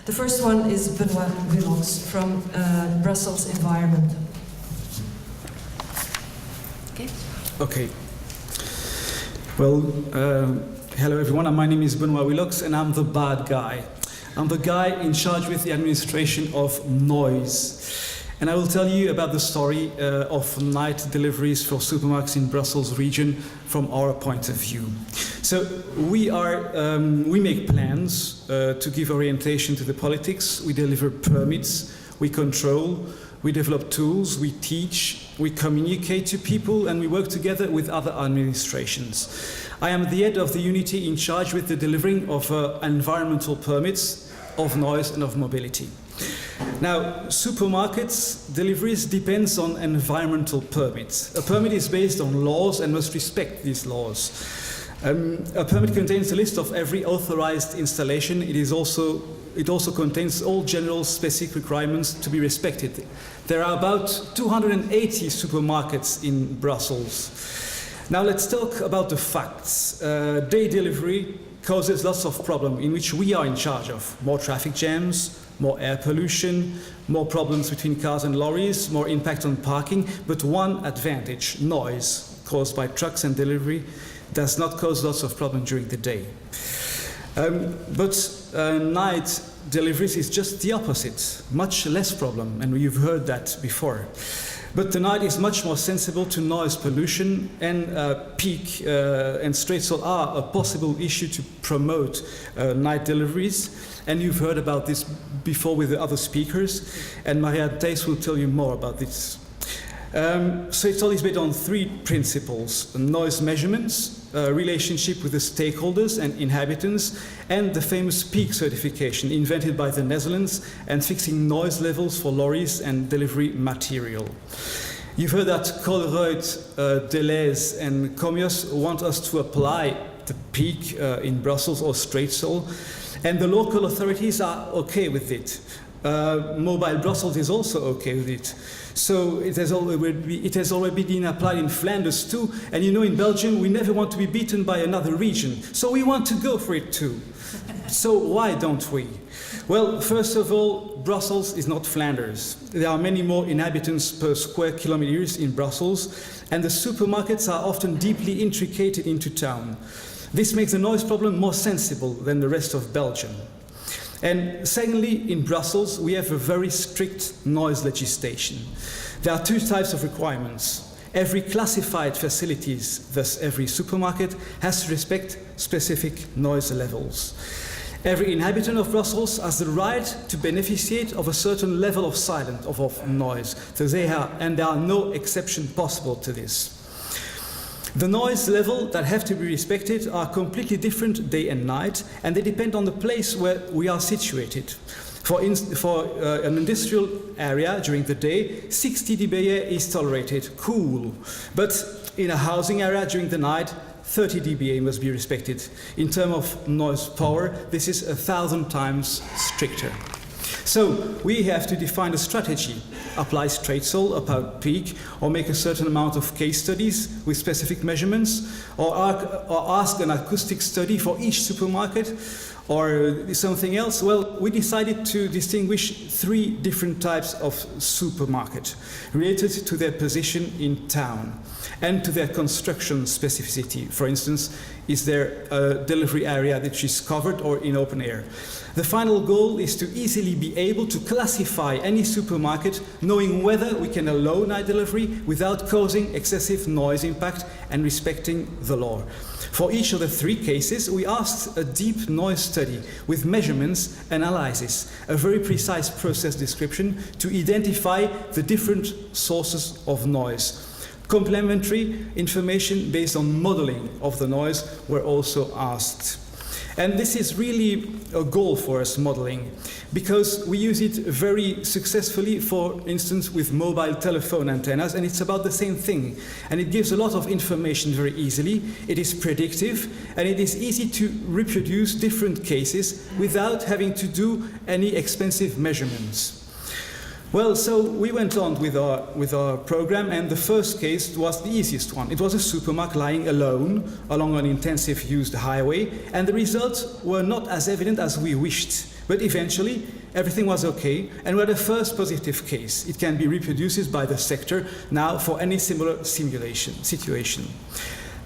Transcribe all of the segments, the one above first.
The first one is Benoit Willocx from Brussels Environnement. Okay. Well, hello everyone. My name is Benoit Willocx, and I'm the bad guy. I'm the guy in charge with the administration of noise. And I will tell you about the story of night deliveries for supermarkets in Brussels region from our point of view. So we make plans to give orientation to the politics. We deliver permits, we control, we develop tools, we teach, we communicate to people, and we work together with other administrations. I am the head of the unity in charge with the delivering of environmental permits of noise and of mobility. Now, supermarkets deliveries depends on environmental permits. A permit is based on laws and must respect these laws. A permit contains a list of every authorized installation. It also contains all general specific requirements to be respected. There are about 280 supermarkets in Brussels. Now let's talk about the facts. Day delivery causes lots of problems in which we are in charge of. More traffic jams, more air pollution, more problems between cars and lorries, more impact on parking, but one advantage, noise caused by trucks and delivery, does not cause lots of problems during the day. But night deliveries is just the opposite, much less problem, and you've heard that before. But the night is much more sensible to noise pollution, and peak and straight soul are a possible issue to promote night deliveries. And you've heard about this before with the other speakers, and Maria Thijs will tell you more about this. So it's always based on three principles: noise measurements, relationship with the stakeholders and inhabitants, and the famous peak certification invented by the Netherlands and fixing noise levels for lorries and delivery material. You've heard that Colruyt, Deleuze and Comios want us to apply the peak in Brussels or Straitsel, and the local authorities are okay with it. Mobile Brussels is also okay with it. So it has already been applied in Flanders too, and you know in Belgium we never want to be beaten by another region, so we want to go for it too. So why don't we? Well, first of all, Brussels is not Flanders. There are many more inhabitants per square kilometers in Brussels, and the supermarkets are often deeply intricated into town. This makes the noise problem more sensible than the rest of Belgium. And secondly, in Brussels, we have a very strict noise legislation. There are two types of requirements. Every classified facilities, thus every supermarket, has to respect specific noise levels. Every inhabitant of Brussels has the right to beneficiate of a certain level of silence, of noise. So there are no exceptions possible to this. The noise level that have to be respected are completely different day and night, and they depend on the place where we are situated. For an industrial area during the day, 60 dBA is tolerated, cool. But in a housing area during the night, 30 dBA must be respected. In terms of noise power, this is 1,000 times stricter. So we have to define a strategy, apply Straitsel, about peak, or make a certain amount of case studies with specific measurements, or ask an acoustic study for each supermarket, or something else. Well, we decided to distinguish three different types of supermarket related to their position in town and to their construction specificity. For instance, is there a delivery area that is covered or in open air? The final goal is to easily be able to classify any supermarket, knowing whether we can allow night delivery without causing excessive noise impact and respecting the law. For each of the three cases, we asked a deep noise study with measurements, analysis, a very precise process description to identify the different sources of noise. Complementary information based on modeling of the noise were also asked. And this is really a goal for us, modeling, because we use it very successfully, for instance, with mobile telephone antennas, and it's about the same thing. And it gives a lot of information very easily. It is predictive, and it is easy to reproduce different cases without having to do any expensive measurements. Well, so we went on with our program, and the first case was the easiest one. It was a supermarket lying alone along an intensive used highway, and the results were not as evident as we wished. But eventually, everything was okay, and we had a first positive case. It can be reproduced by the sector now for any similar situation.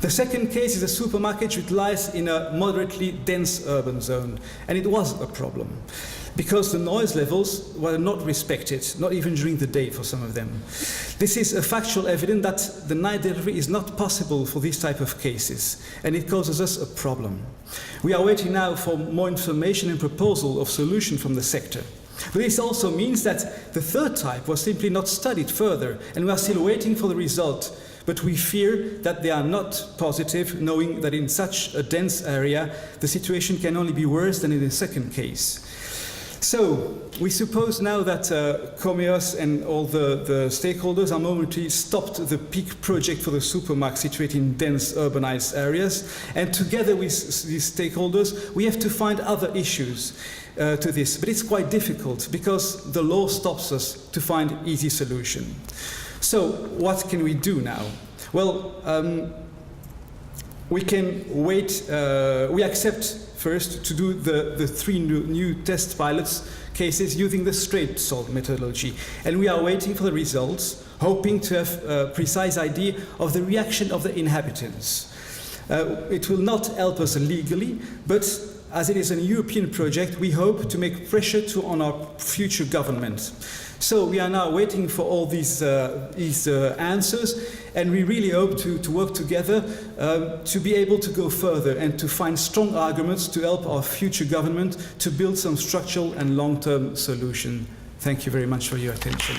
The second case is a supermarket which lies in a moderately dense urban zone, and it was a problem because the noise levels were not respected, not even during the day for some of them. This is a factual evidence that the night delivery is not possible for these type of cases, and it causes us a problem. We are waiting now for more information and proposal of solution from the sector. But this also means that the third type was simply not studied further, and we are still waiting for the result. But we fear that they are not positive, knowing that in such a dense area, the situation can only be worse than in the second case. So, we suppose now that Comeos and all the stakeholders are momentarily stopped the peak project for the supermarket situated in dense urbanized areas, and together with these stakeholders, we have to find other issues to this. But it's quite difficult because the law stops us to find easy solution. So, what can we do now? Well, we can wait. We accept first to do the three new test pilots cases using the straight salt methodology. And we are waiting for the results, hoping to have a precise idea of the reaction of the inhabitants. It will not help us legally, but as it is a European project, we hope to make pressure on our future government. So we are now waiting for all these answers, and we really hope to work together to be able to go further and to find strong arguments to help our future government to build some structural and long-term solution. Thank you very much for your attention.